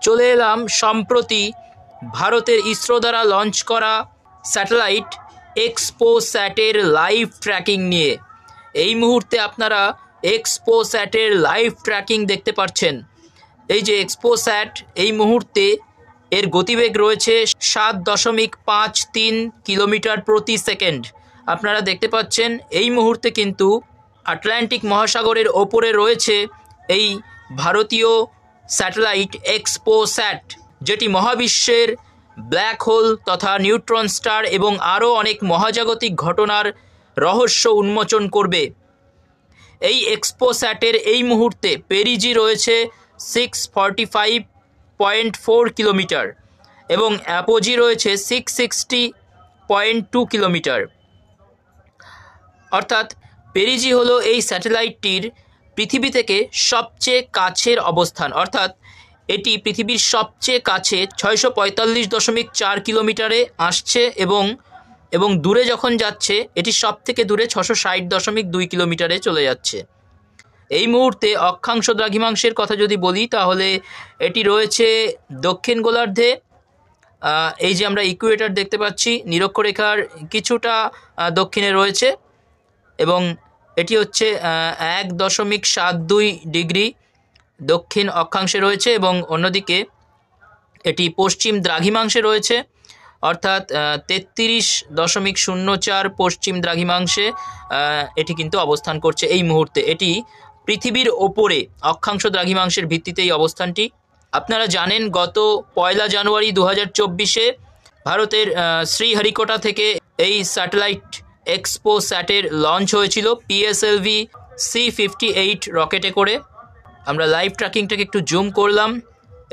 চলে এলাম সম্প্রতি ভারতের ইসরো দ্বারা লঞ্চ করা স্যাটেলাইট এক্সপোস্যাটের লাইভ ট্র্যাকিং নিয়ে। এই মুহূর্তে আপনারা এক্সপোস্যাটের লাইভ ট্র্যাকিং দেখতে পাচ্ছেন। এই যে এক্সপোস্যাট, এই মুহূর্তে এর গতিবেগ রয়েছে 7.53 কিলোমিটার প্রতি সেকেন্ড। আপনারা দেখতে পাচ্ছেন এই মুহূর্তে কিন্তু আটলান্টিক মহাসাগরের ওপরে রয়েছে এই ভারতীয় স্যাটেলাইট এক্সপোস্যাট, যেটি মহাবিশ্বের ব্ল্যাক হোল তথা নিউট্রন স্টার এবং আরও অনেক মহাজাগতিক ঘটনার রহস্য উন্মোচন করবে। এই এক্সপোস্যাটের এই মুহূর্তে পেরিজি রয়েছে 645.4 কিলোমিটার এবং অ্যাপোজি রয়েছে 660.2 কিলোমিটার। অর্থাৎ পেরিজি হলো এই স্যাটেলাইটটির পৃথিবী থেকে সবচেয়ে কাছের অবস্থান, অর্থাৎ এটি পৃথিবীর সবচেয়ে কাছে 645.4 কিলোমিটারে আসছে এবং দূরে যখন যাচ্ছে এটি সব থেকে দূরে 660.2 কিলোমিটারে চলে যাচ্ছে। এই মুহূর্তে অক্ষাংশ দ্রাঘিমাংশের কথা যদি বলি তাহলে এটি রয়েছে দক্ষিণ গোলার্ধে। এই যে আমরা ইকুয়েটর দেখতে পাচ্ছি, নিরক্ষরেখার কিছুটা দক্ষিণে রয়েছে এবং এটি হচ্ছে 1.72 ডিগ্রি দক্ষিণ অক্ষাংশে রয়েছে এবং অন্যদিকে এটি পশ্চিম দ্রাঘিমাংশে রয়েছে, অর্থাৎ 33.04 পশ্চিম দ্রাঘিমাংশে এটি কিন্তু অবস্থান করছে এই মুহূর্তে। এটি পৃথিবীর ওপরে অক্ষাংশ দ্রাঘিমাংশের ভিত্তিতেই অবস্থানটি। আপনারা জানেন গত 1 জানুয়ারি 2024-এ ভারতের শ্রীহরিকোটা থেকে এই স্যাটেলাইট এক্সপোস্যাটের লঞ্চ হয়েছিল PSLV C58 রকেটে করে। আমরা লাইভ ট্র্যাকিংটাকে একটু জুম করলাম।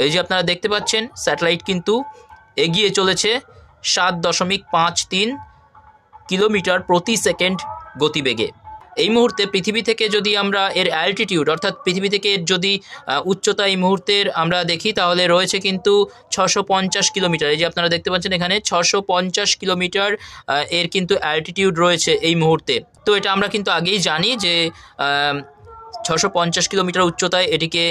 এই যে আপনারা দেখতে পাচ্ছেন স্যাটেলাইট কিন্তু এগিয়ে চলেছে 7.53 কিলোমিটার প্রতি সেকেন্ড গতিবেগে। এই মুহূর্তে পৃথিবী থেকে যদি আমরা এর অ্যালটিটিউড অর্থাৎ পৃথিবী থেকে এর যদি উচ্চতা এই মুহূর্তের আমরা দেখি তাহলে রয়েছে কিন্তু 650 কিলোমিটার। এই যে আপনারা দেখতে পাচ্ছেন এখানে 650 কিলোমিটার এর কিন্তু অ্যালটিটিউড রয়েছে এই মুহূর্তে। তো এটা আমরা কিন্তু আগেই জানি যে 650 কিলোমিটার উচ্চতায় এটিকে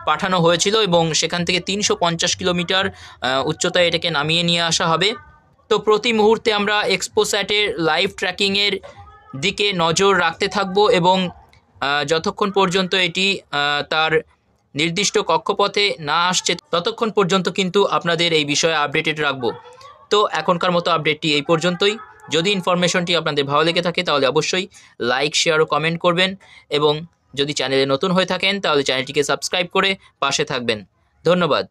পাঠানো হয়েছিল এবং সেখান থেকে 350 কিলোমিটার উচ্চতায় এটাকে নামিয়ে নিয়ে আসা হবে। তো প্রতি মুহূর্তে আমরা এক্সপোস্যাটের লাইভ ট্র্যাকিংয়ের দিকে নজর রাখতে থাকব এবং যতক্ষণ পর্যন্ত এটি তার নির্দিষ্ট কক্ষপথে না আসছে ততক্ষণ পর্যন্ত কিন্তু আপনাদের এই বিষয়ে আপডেটেড রাখব। তো এখনকার মতো আপডেটটি এই পর্যন্তই। যদি ইনফরমেশনটি আপনাদের ভালো লেগে থাকে তাহলে অবশ্যই লাইক, শেয়ার ও কমেন্ট করবেন এবং যদি চ্যানেলে নতুন হয়ে থাকেন তাহলে চ্যানেলটিকে সাবস্ক্রাইব করে পাশে থাকবেন। ধন্যবাদ।